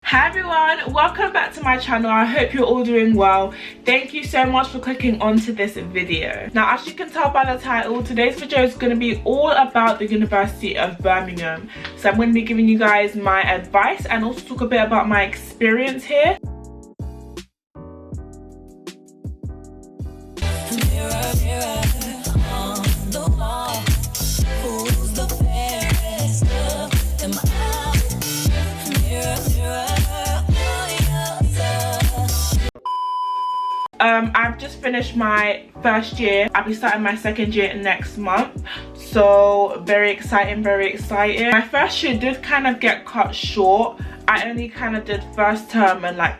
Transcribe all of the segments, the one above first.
Hi everyone, welcome back to my channel. I hope you're all doing well. Thank you so much for clicking onto this video. Now, as you can tell by the title, today's video is going to be all about the University of Birmingham. So I'm going to be giving you guys my advice and also talk a bit about my experience here. I've just finished my first year. I'll be starting my second year next month, so very exciting, very exciting. My first year did kind of get cut short. I only kind of did first term and like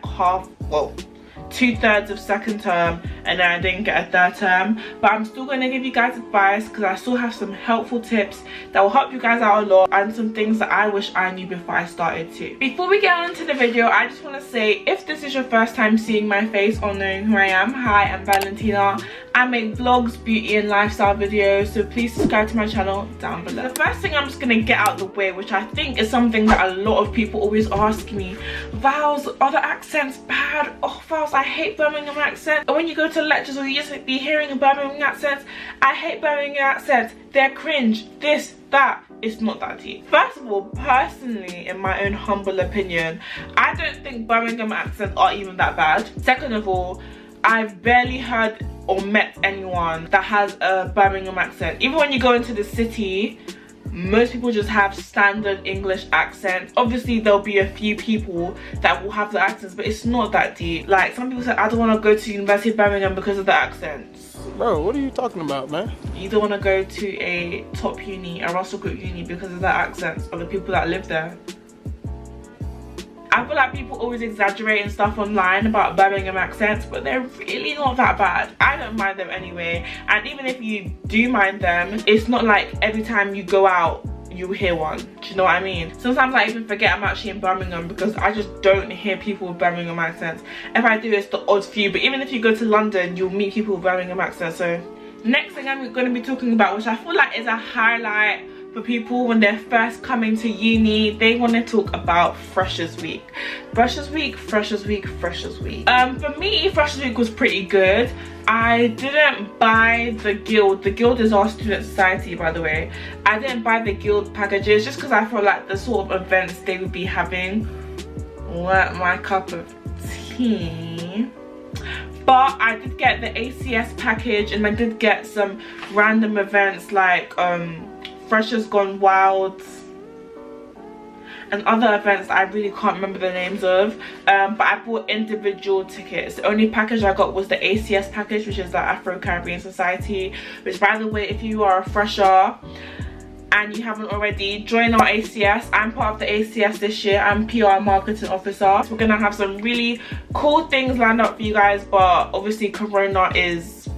two-thirds of second term, and then I didn't get a third term, but I'm still going to give you guys advice because I still have some helpful tips that will help you guys out a lot and some things that I wish I knew before I started too. Before we get on to the video, I just want to say, if this is your first time seeing my face or knowing who I am, hi, I'm Valentina. I make vlogs, beauty and lifestyle videos, so please subscribe to my channel down below. The first thing I'm just going to get out of the way, which I think is something that a lot of people always ask me: Vals, are the accents bad? Oh Vals, I hate Birmingham accents. And when you go to lectures or you just be hearing Birmingham accents, I hate Birmingham accents, they're cringe, this, that. It's not that deep. First of all, personally, in my own humble opinion, I don't think Birmingham accents are even that bad. Second of all, I've barely heard or met anyone that has a Birmingham accent. Even when you go into the city, most people just have standard English accents. Obviously there'll be a few people that will have the accents, but it's not that deep. Like, some people say, I don't want to go to University of Birmingham because of the accents. Bro, what are you talking about, man? You don't want to go to a top uni, a Russell Group uni, because of the accents of the people that live there. I feel like people always exaggerate and stuff online about Birmingham accents, but they're really not that bad. I don't mind them anyway, and even if you do mind them, it's not like every time you go out you hear one. Do you know what I mean? Sometimes I even forget I'm actually in Birmingham because I just don't hear people with Birmingham accents. If I do, it's the odd few, but even if you go to London, you'll meet people with Birmingham accents. So next thing I'm going to be talking about, which I feel like is a highlight for people when they're first coming to uni, they want to talk about Freshers Week. Freshers Week, Freshers Week, Freshers Week. For me, Freshers Week was pretty good. I didn't buy the guild. The guild is our student society, by the way. I didn't buy the guild packages just because I felt like the sort of events they would be having weren't my cup of tea. But I did get the ACS package, and I did get some random events like Freshers Gone Wild and other events that I really can't remember the names of, but I bought individual tickets. The only package I got was the ACS package, which is the Afro-Caribbean Society, which, by the way, if you are a fresher and you haven't already, join our ACS. I'm part of the ACS this year. I'm PR marketing officer. So we're gonna have some really cool things lined up for you guys, but obviously Corona is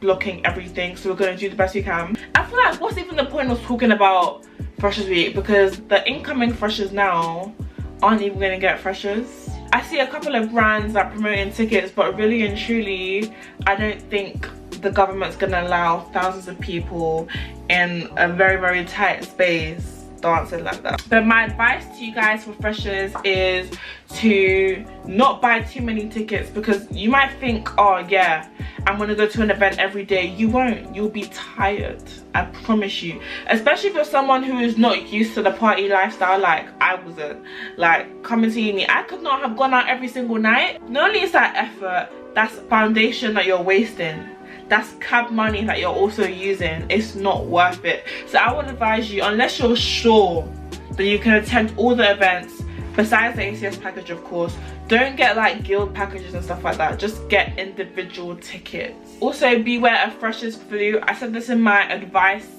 blocking everything, so we're going to do the best we can. I feel like, what's even the point of talking about Freshers Week, because the incoming freshers now aren't even going to get freshers. I see a couple of brands that are promoting tickets, but really and truly I don't think the government's going to allow thousands of people in a very, very tight space dancing like that. But my advice to you guys for freshers is to not buy too many tickets, because you might think, oh yeah, I'm gonna go to an event every day. You won't. You'll be tired, I promise you. Especially if you're someone who is not used to the party lifestyle like I wasn't. Like, coming to uni, I could not have gone out every single night. Not only is that effort, that's foundation that you're wasting. That's cab money that you're also using. It's not worth it. So I would advise you, unless you're sure that you can attend all the events, besides the ACS package of course, don't get like guild packages and stuff like that. Just get individual tickets. Also, beware of freshers flu. I said this in my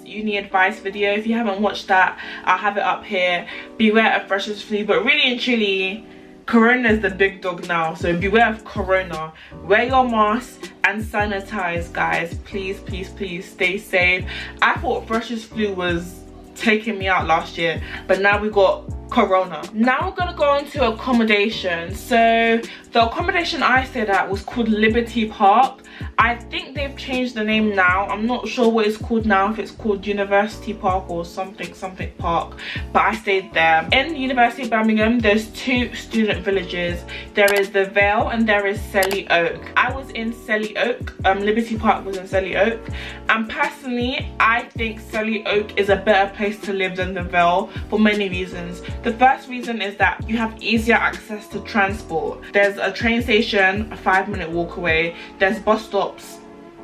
uni advice video. If you haven't watched that, I'll have it up here. Beware of freshers flu, but really and truly, Corona is the big dog now, so beware of Corona. Wear your mask and sanitize, guys. Please, please, please stay safe. I thought freshers flu was taking me out last year, but now we got Corona. Now we're gonna go on to accommodation. So the accommodation I stayed at was called Liberty Park. I think they've changed the name now. I'm not sure what it's called now, if it's called University Park or something Park, but I stayed there. In the University of Birmingham, there's 2 student villages. There is the Vale and there is Selly Oak. I was in Selly Oak. Liberty Park was in Selly Oak, and personally I think Selly Oak is a better place to live than the Vale for many reasons. The first reason is that you have easier access to transport. There's a train station a 5-minute walk away, there's bus stops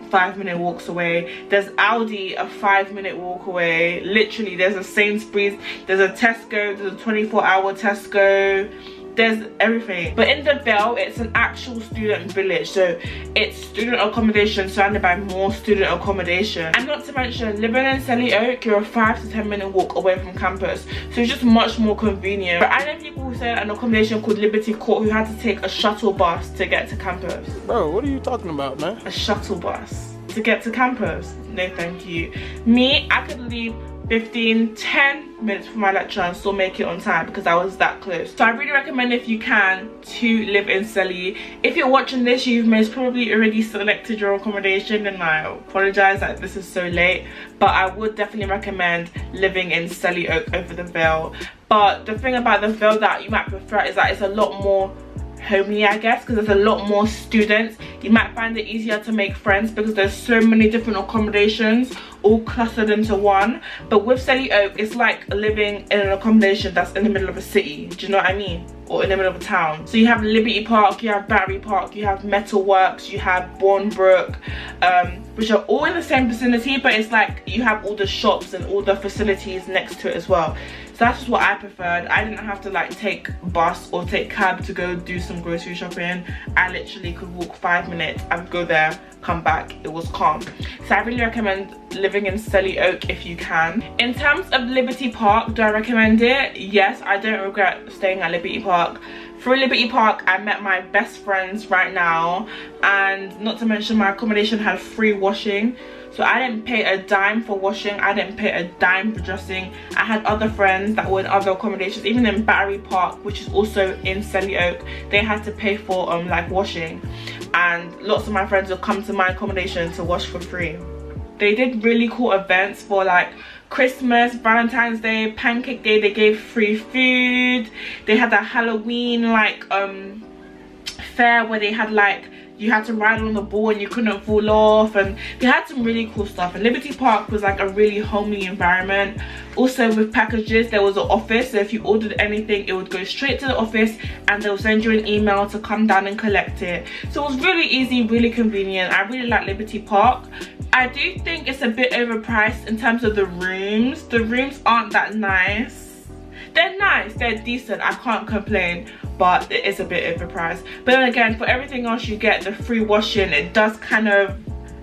5-minute walks away, there's Aldi a 5-minute walk away, literally there's a Sainsbury's, there's a Tesco, there's a 24-hour Tesco, there's everything. But in the Vale, it's an actual student village, so it's student accommodation surrounded by more student accommodation. And not to mention, living in Selly Oak, you're a 5 to 10-minute walk away from campus, so it's just much more convenient. But I know people who stay at an accommodation called Liberty Court who had to take a shuttle bus to get to campus. Bro, what are you talking about, man? A shuttle bus to get to campus? No thank you. Me, I could leave 10 minutes for my lecture and still make it on time because I was that close. So I really recommend, if you can, to live in Selly. If you're watching this, you've most probably already selected your accommodation, and I apologize that this is so late, but I would definitely recommend living in Selly Oak over the Vale. But the thing about the Vale that you might prefer is that it's a lot more homely, I guess, because there's a lot more students. You might find it easier to make friends because there's so many different accommodations all clustered into one. But with Selly Oak, it's like living in an accommodation that's in the middle of a city, do you know what I mean, or in the middle of a town. So you have Liberty Park, you have Battery Park, you have Metalworks, you have Bournebrook, which are all in the same vicinity, but it's like you have all the shops and all the facilities next to it as well. So that's just what I preferred. I didn't have to like take bus or take cab to go do some grocery shopping. I literally could walk 5 minutes, I would go there, come back, it was calm. So I really recommend living in Selly Oak if you can. In terms of Liberty Park, do I recommend it? Yes, I don't regret staying at Liberty Park. Through Liberty Park, I met my best friends right now, and not to mention my accommodation had free washing. So I didn't pay a dime for washing, I didn't pay a dime for dressing. I had other friends that were in other accommodations, even in Battery Park, which is also in Selly Oak. They had to pay for like washing, and lots of my friends would come to my accommodation to wash for free. They did really cool events for like Christmas, Valentine's Day, Pancake Day. They gave free food. They had that Halloween like fair where they had like, you had to ride on the ball and you couldn't fall off, and they had some really cool stuff. And Liberty Park was like a really homely environment. Also with packages, there was an office, so if you ordered anything, it would go straight to the office and they'll send you an email to come down and collect it. So it was really easy, really convenient. I really like Liberty Park. I do think it's a bit overpriced in terms of the rooms. The rooms aren't that nice. They're nice, they're decent, I can't complain, but it is a bit overpriced. But then again, for everything else you get, the free washing, it does kind of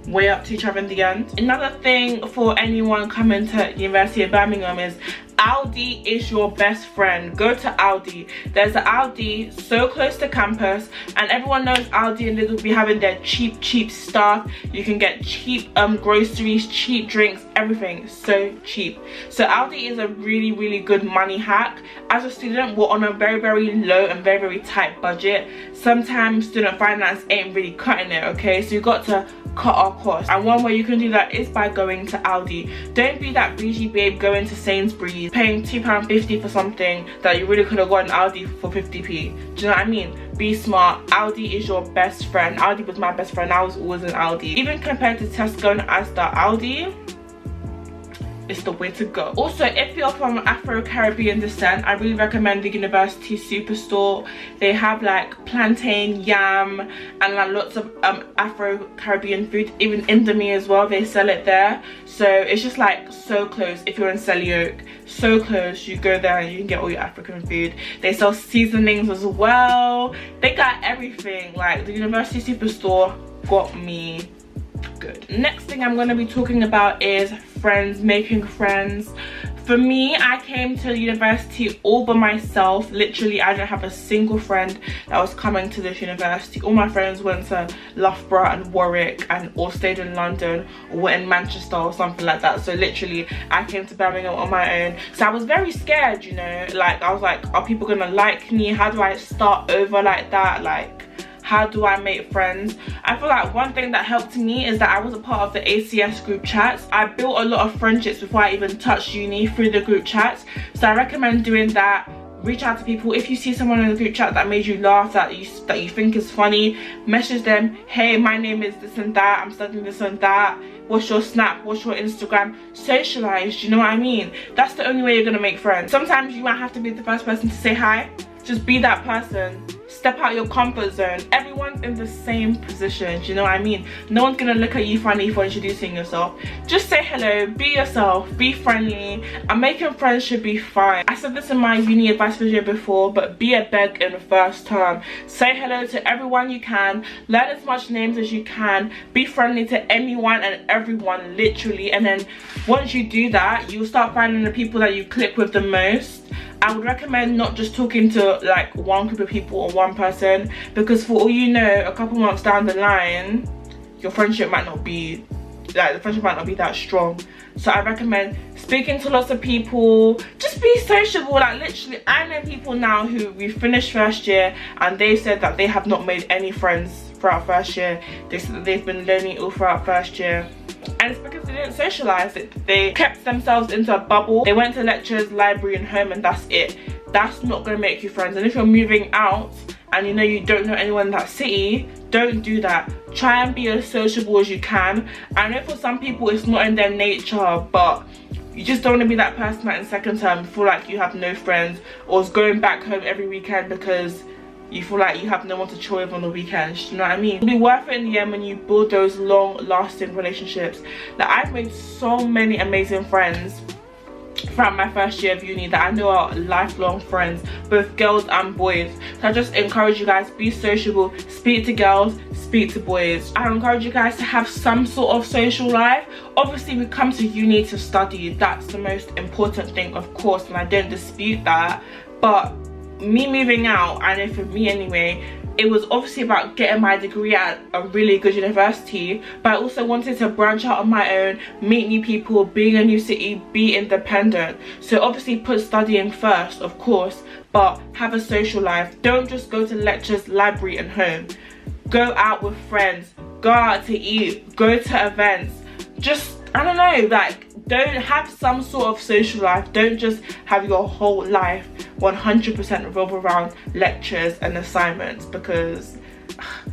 weigh up to each other in the end. Another thing for anyone coming to University of Birmingham is Aldi is your best friend. Go to Aldi. There's an Aldi so close to campus, and everyone knows Aldi and Lidl will be having their cheap stuff. You can get cheap groceries, cheap drinks, everything so cheap. So Aldi is a really good money hack. As a student, we're on a very low and very tight budget. Sometimes student finance ain't really cutting it, okay? So you got to cut our costs, and one way you can do that is by going to Aldi. Don't be that bougie babe going to Sainsbury's paying £2.50 for something that you really could have gotten Aldi for 50p. Do you know what I mean? Be smart. Aldi is your best friend. Aldi was my best friend. I was always in Aldi. Even compared to Tesco and Asda, Aldi is the way to go. Also, if you're from Afro-Caribbean descent, I really recommend the University Superstore. They have like plantain, yam, and like lots of Afro-Caribbean food, even Indomie as well. They sell it there, so it's just like so close. If you're in Selly Oak, so close, you go there and you can get all your African food. They sell seasonings as well. They got everything. Like the University Superstore got me good. Next thing I'm going to be talking about is friends, making friends. For me, I came to university all by myself. Literally, I didn't have a single friend that was coming to this university. All my friends went to Loughborough and Warwick and or stayed in London or were in Manchester or something like that. So literally, I came to Birmingham on my own. So I was very scared, you know, like I was like, are people gonna like me? How do I start over like that? Like, how do I make friends? I feel like one thing that helped me is that I was a part of the ACS group chats. I built a lot of friendships before I even touched uni through the group chats. So I recommend doing that. Reach out to people. If you see someone in the group chat that made you laugh, that you think is funny, message them. Hey, my name is this and that. I'm studying this and that. What's your Snap? What's your Instagram? Socialize, do you know what I mean? That's the only way you're gonna make friends. Sometimes you might have to be the first person to say hi. Just be that person. Step out your comfort zone. Everyone's in the same position, do you know what I mean? No one's gonna look at you funny for introducing yourself. Just say hello, be yourself, be friendly, and making friends should be fine. I said this in my uni advice video before, but be a beg in the first term. Say hello to everyone you can, learn as much names as you can, be friendly to anyone and everyone, literally, and then once you do that, you'll start finding the people that you click with the most. I would recommend not just talking to like one group of people or one person, because for all you know, a couple months down the line, your friendship might not be like, the friendship might not be that strong. So I recommend speaking to lots of people. Just be sociable. Like literally, I know people now who we finished first year and they said that they have not made any friends throughout first year. They said that they've been lonely all throughout first year. And it's because they didn't socialize. They kept themselves into a bubble. They went to lectures, library and home, and that's it. That's not going to make you friends. And if you're moving out and you know you don't know anyone in that city, don't do that. Try and be as sociable as you can. I know for some people it's not in their nature, but you just don't want to be that person that in second term feel like you have no friends, or is going back home every weekend because you feel like you have no one to chill with on the weekends. You know what I mean? It'll be worth it in the end when you build those long-lasting relationships. Like, I've made so many amazing friends throughout my first year of uni that I know are lifelong friends, both girls and boys. So I just encourage you guys, be sociable, speak to girls, speak to boys. I encourage you guys to have some sort of social life. Obviously we come to uni to study, that's the most important thing, of course, and I don't dispute that, but me moving out, and if for me anyway, it was obviously about getting my degree at a really good university, but I also wanted to branch out on my own, meet new people, be in a new city, be independent. So obviously put studying first, of course, but have a social life. Don't just go to lectures, library and home. Go out with friends, go out to eat, go to events. Just, I don't know, like, don't have some sort of social life. Don't just have your whole life 100% revolve around lectures and assignments, because,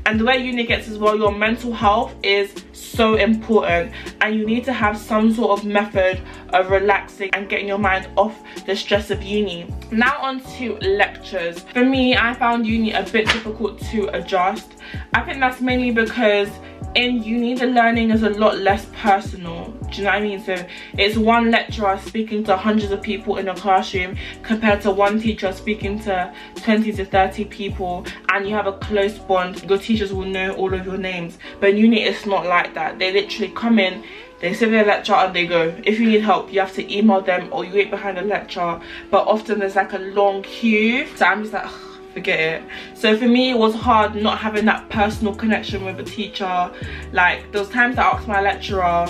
and the way uni gets as well, your mental health is so important, and you need to have some sort of method of relaxing and getting your mind off the stress of uni. Now on to lectures. For me, I found uni a bit difficult to adjust. I think that's mainly because in uni the learning is a lot less personal, do you know what I mean? So it's one lecturer speaking to hundreds of people in a classroom compared to one teacher speaking to 20 to 30 people, and you have a close bond. Your teachers will know all of your names. But in uni it's not like that. They literally come in, they say their lecture and they go. If you need help, you have to email them or you wait behind a lecture, but often there's like a long queue, so I'm just like, ugh, forget it. So for me it was hard not having that personal connection with a teacher. Like, there was times I asked my lecturer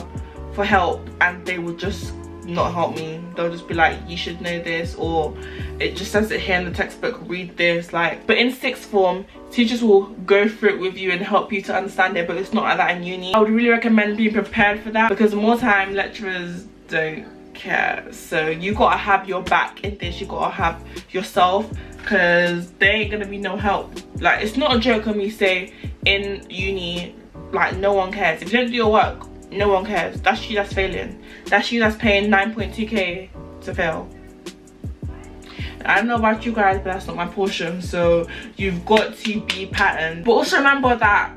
for help and they would just not help me. They'll just be like, you should know this, or it just says it here in the textbook, read this. Like, but in sixth form teachers will go through it with you and help you to understand it, but it's not like that in uni. I would really recommend being prepared for that, because more time lecturers don't care. So you gotta have your back in this, you gotta have yourself, because there ain't gonna be no help. Like, it's not a joke when we say in uni, like, no one cares. If you don't do your work, no one cares. That's you that's failing. That's you that's paying 9.2k to fail. I don't know about you guys, but that's not my portion. So you've got to be patterned. But also remember that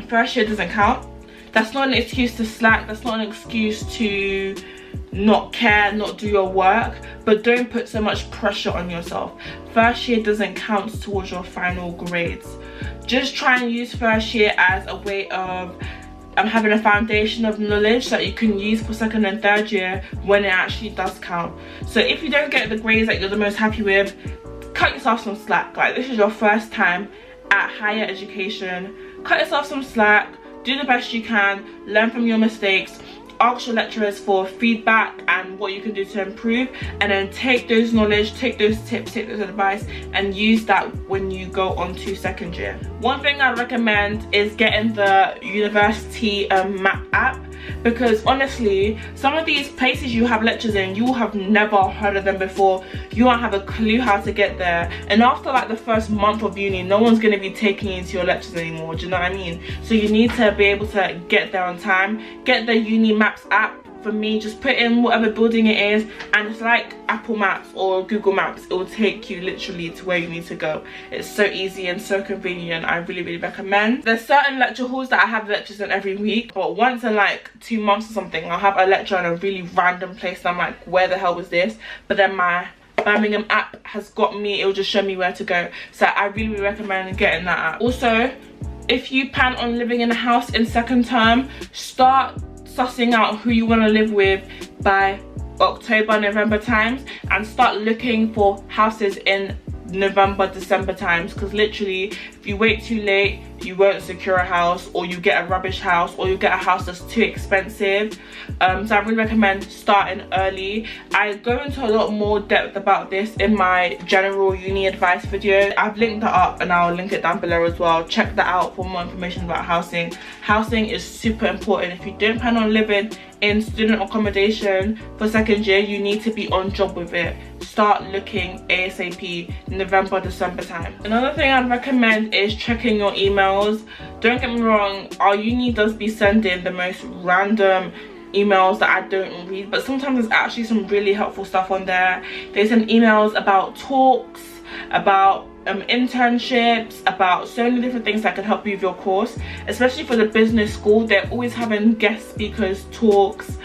first year doesn't count. That's not an excuse to slack. That's not an excuse to not care, not do your work, but don't put so much pressure on yourself. First year doesn't count towards your final grades. Just try and use first year as a way of having a foundation of knowledge that you can use for second and third year when it actually does count. So if you don't get the grades that you're the most happy with, cut yourself some slack. Like, this is your first time at higher education. Cut yourself some slack, do the best you can, learn from your mistakes, ask your lecturers for feedback and what you can do to improve, and then take those knowledge, take those tips, take those advice, and use that when you go on to second year. One thing I recommend is getting the University map app, because honestly, some of these places you have lectures in, you have never heard of them before. You won't have a clue how to get there, and after like the first month of uni, no one's going to be taking you to your lectures anymore. Do you know what I mean? So you need to be able to get there on time. Get the Uni Maps app. For me, just put in whatever building it is, and it's like Apple Maps or Google Maps. It will take you literally to where you need to go. It's so easy and so convenient. I really recommend. There's certain lecture halls that I have lectures in every week, but once in like 2 months or something, I'll have a lecture in a really random place and I'm like, where the hell was this? But then my Birmingham app has got me. It will just show me where to go. So I really recommend getting that app. Also, if you plan on living in a house in second term, start sussing out who you want to live with by October, November times, and start looking for houses in November, December times, because literally if you wait too late, you won't secure a house, or you get a rubbish house, or you get a house that's too expensive. So I really recommend starting early. I go into a lot more depth about this in my general uni advice video. I've linked that up and I'll link it down below as well. Check that out for more information about housing. Housing is super important. If you don't plan on living in student accommodation for second year, you need to be on job with it. Start looking ASAP, November, December time. Another thing I'd recommend is checking your emails. Don't get me wrong, our uni does be sending the most random emails that I don't read, but sometimes there's actually some really helpful stuff on there. They send emails about talks, about internships, about so many different things that can help you with your course. Especially for the business school, they're always having guest speakers, talks,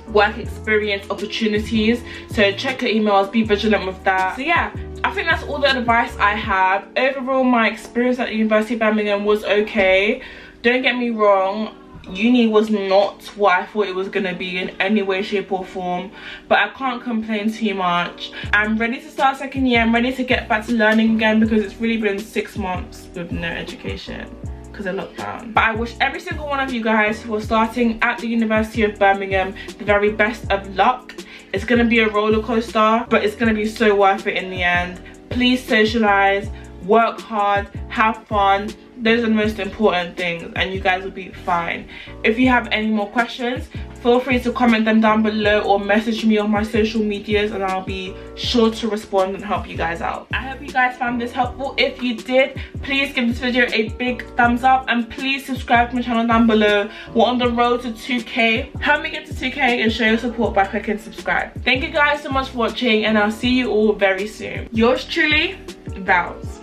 work experience opportunities. So check your emails, be vigilant with that. So yeah, I think that's all the advice I have. Overall, my experience at the University of Birmingham was okay. Don't get me wrong, uni was not what I thought it was gonna be in any way, shape or form, but I can't complain too much. I'm ready to start second year. I'm ready to get back to learning again, because it's really been 6 months with no education because of lockdown. But I wish every single one of you guys who are starting at the University of Birmingham the very best of luck. It's gonna be a roller coaster, but it's gonna be so worth it in the end. Please socialize, work hard, have fun. Those are the most important things, and you guys will be fine. If you have any more questions, feel free to comment them down below or message me on my social medias, and I'll be sure to respond and help you guys out. I hope you guys found this helpful. If you did, please give this video a big thumbs up, and please subscribe to my channel down below. We're on the road to 2K. Help me get to 2K and show your support by clicking subscribe. Thank you guys so much for watching, and I'll see you all very soon. Yours truly, Vals.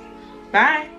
Bye.